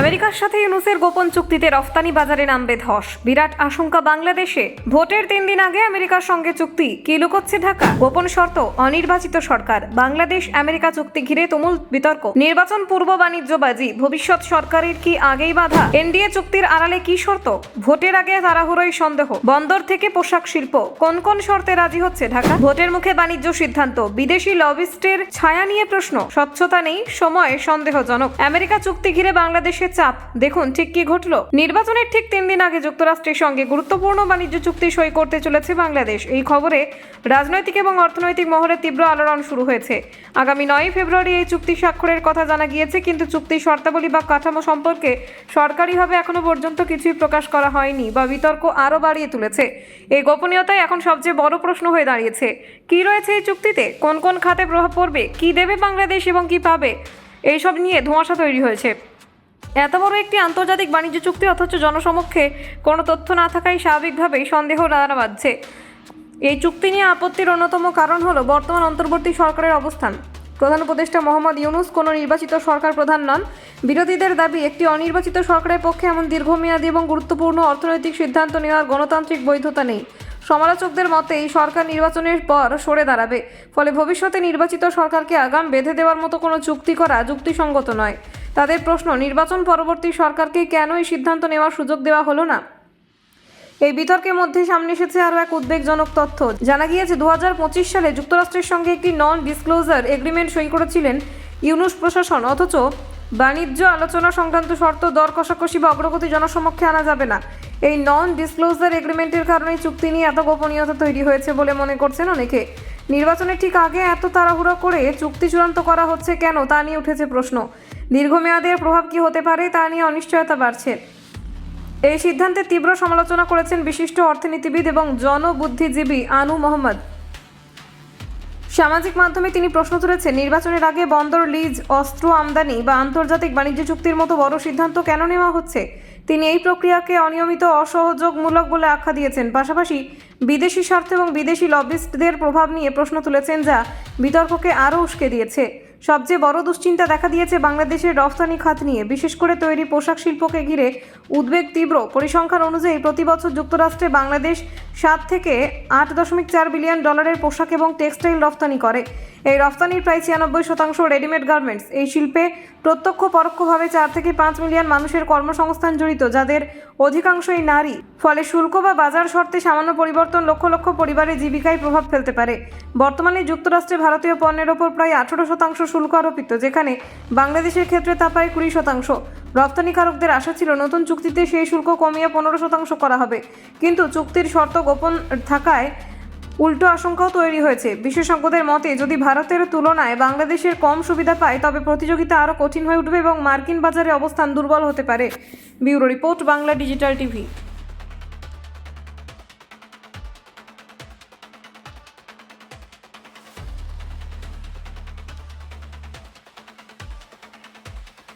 আমেরিকার সাথে ইউনুসের গোপন চুক্তিতে রফতানি বাজারে নামবে ধস। বিরাট আশঙ্কা বাংলাদেশে। ভোটের 3 দিন আগে আমেরিকার সঙ্গে চুক্তি, কি লুকোচ্ছে ঢাকা? গোপন শর্ত, অনির্বাচিত সরকার। বাংলাদেশ আমেরিকা চুক্তি ঘিরে তুমুল বিতর্ক। নির্বাচন পূর্ব বাণিজ্যবাজি, ভবিষ্যৎ সরকারের কি আগেই বাধা? এনডিএ চুক্তির আড়ালে কি শর্ত? ভোটের আগে তাড়াহুড়োই সন্দেহ। বন্দর থেকে পোশাক শিল্প, কোন কোন শর্তে রাজি হচ্ছে ঢাকা? ভোটের মুখে বাণিজ্য সিদ্ধান্ত, বিদেশি লবিস্টের ছায়া নিয়ে প্রশ্ন। স্বচ্ছতা নেই, সময় সন্দেহজনক। আমেরিকা চুক্তি ঘিরে বাংলাদেশের চাপ, দেখুন ঠিক কি ঘটলো। নির্বাচনের ঠিক 3 দিন আগে যুক্তরাষ্ট্রের সঙ্গে গুরুত্বপূর্ণ বাণিজ্য চুক্তি সই করতে চলেছে বাংলাদেশ। এই খবরে রাজনৈতিক এবং অর্থনৈতিক মহলে তীব্র আলোড়ন শুরু হয়েছে। আগামী 9 ফেব্রুয়ারি এই চুক্তি স্বাক্ষরের কথা জানা গিয়েছে, কিন্তু চুক্তির শর্তাবলী বা কাঠামো সম্পর্কে সরকারিভাবে এখনো পর্যন্ত কিছুই প্রকাশ করা হয়নি বা বিতর্ক আরও বাড়িয়ে তুলেছে। এই গোপনীয়তাই এখন সবচেয়ে বড় প্রশ্ন হয়ে দাঁড়িয়েছে। কি রয়েছে এই চুক্তিতে, কোন কোন খাতে প্রভাব পড়বে, কি দেবে বাংলাদেশ এবং কি পাবে, এইসব নিয়ে ধোঁয়াশা তৈরি হয়েছে। এত বড় একটি আন্তর্জাতিক বাণিজ্য চুক্তি অথচ জনসমক্ষে কোনো তথ্য না থাকায় স্বাভাবিকভাবেই সন্দেহ দাঁড়া বাঁধছে। এই চুক্তি নিয়ে আপত্তির অন্যতম কারণ হলো বর্তমান অন্তর্বর্তী সরকারের অবস্থান। প্রধান উপদেষ্টা মোহাম্মদ ইউনুস কোনো নির্বাচিত সরকার প্রধান নন। বিরোধীদের দাবি, একটি অনির্বাচিত সরকারের পক্ষে এমন দীর্ঘমেয়াদী এবং গুরুত্বপূর্ণ অর্থনৈতিক সিদ্ধান্ত নেওয়ার গণতান্ত্রিক বৈধতা নেই। সমালোচকদের মতে এই সরকার নির্বাচনের পর সরে দাঁড়াবে, ফলে ভবিষ্যতে নির্বাচিত সরকারকে আগাম বেঁধে দেওয়ার মতো কোনো চুক্তি করা যুক্তিসঙ্গত নয়। তাদের প্রশ্ন, নির্বাচন পরবর্তী সরকারকে কেন এই সিদ্ধান্ত নেওয়ার সুযোগ দেওয়া হলো না? এই বিতর্কের মধ্যে সামনে এসেছে আরও এক উদ্বেগজনক তথ্য। জানা গিয়েছে 2025 সালে যুক্তরাষ্ট্রের সঙ্গে একটি নন ডিসক্লোজার এগ্রিমেন্ট সই করেছিলেন ইউনুস প্রশাসন, অথচ বাণিজ্য আলোচনা সংক্রান্ত শর্ত, দর কষাকষি বা অগ্রগতি জনসমক্ষে আনা যাবে না। এই নন ডিসক্লোজার এগ্রিমেন্টের কারণে চুক্তি নিয়ে এত গোপনীয়তা তৈরি হয়েছে বলে মনে করছেন অনেকে। নির্বাচনের ঠিক আগে এত তাড়াহুড়ো করে চুক্তি চূড়ান্ত করা হচ্ছে কেন, তা নিয়ে উঠেছে প্রশ্ন। দীর্ঘমেয়াদের প্রভাব কি হতে পারে, তা নিয়ে অনিশ্চয়তা বাড়ছে। এই সিদ্ধান্তের তীব্র সমালোচনা করেছেন বিশিষ্ট অর্থনীতিবিদ এবং জনবুদ্ধিজীবী আনু মোহাম্মদ। সামাজিক মাধ্যমে তিনি প্রশ্ন তুলেছেন, নির্বাচনের আগে বন্দর লিজ, অস্ত্র আমদানি বা আন্তর্জাতিক বাণিজ্য চুক্তির মতো বড় সিদ্ধান্ত কেন নেওয়া হচ্ছে? তিনি এই প্রক্রিয়াকে অনিয়মিত, অসহযোগমূলক বলে আখ্যা দিয়েছেন। পাশাপাশি বিদেশি স্বার্থ এবং বিদেশি লবিস্টদের প্রভাব নিয়ে প্রশ্ন তুলেছেন, যা বিতর্ককে আরও উস্কে দিয়েছে। সবচেয়ে বড় দুশ্চিন্তা দেখা দিয়েছে বাংলাদেশের রফতানি খাত নিয়ে, বিশেষ করে তৈরি পোশাক শিল্পকে ঘিরে উদ্বেগ তীব্র। পরিসংখ্যান অনুযায়ী প্রতি বছর যুক্তরাষ্ট্রে বাংলাদেশ 7 থেকে 8.4 বিলিয়ন ডলারের পোশাক এবং টেক্সটাইল রফতানি করে। এই রফতানির প্রায় 96% রেডিমেড গার্মেন্টস। এই শিল্পে প্রত্যক্ষ পরোক্ষভাবে 4 থেকে 5 মিলিয়ন মানুষের কর্মসংস্থান জড়িত, যাদের অধিকাংশই নারী। ফলে শুল্ক বা বাজার শর্তে সামান্য পরিবর্তন লক্ষ লক্ষ পরিবারের জীবিকায় প্রভাব ফেলতে পারে। বর্তমানে যুক্তরাষ্ট্রে ভারতীয় পণ্যের ওপর প্রায় 18% শুল্ক আরোপিত, যেখানে বাংলাদেশের ক্ষেত্রে তা প্রায় 20%। রপ্তানিকারকদের আশা ছিল নতুন চুক্তিতে সেই শুল্ক কমিয়ে 15% করা হবে, কিন্তু চুক্তির শর্ত গোপন থাকায় উল্টো আশঙ্কাও তৈরি হয়েছে। বিশেষজ্ঞদের মতে, যদি ভারতের তুলনায় বাংলাদেশের কম সুবিধা পায়, তবে প্রতিযোগিতা আরও কঠিন হয়ে উঠবে এবং মার্কিন বাজারে অবস্থান দুর্বল হতে পারে। Bureau report, Bangla digital TV.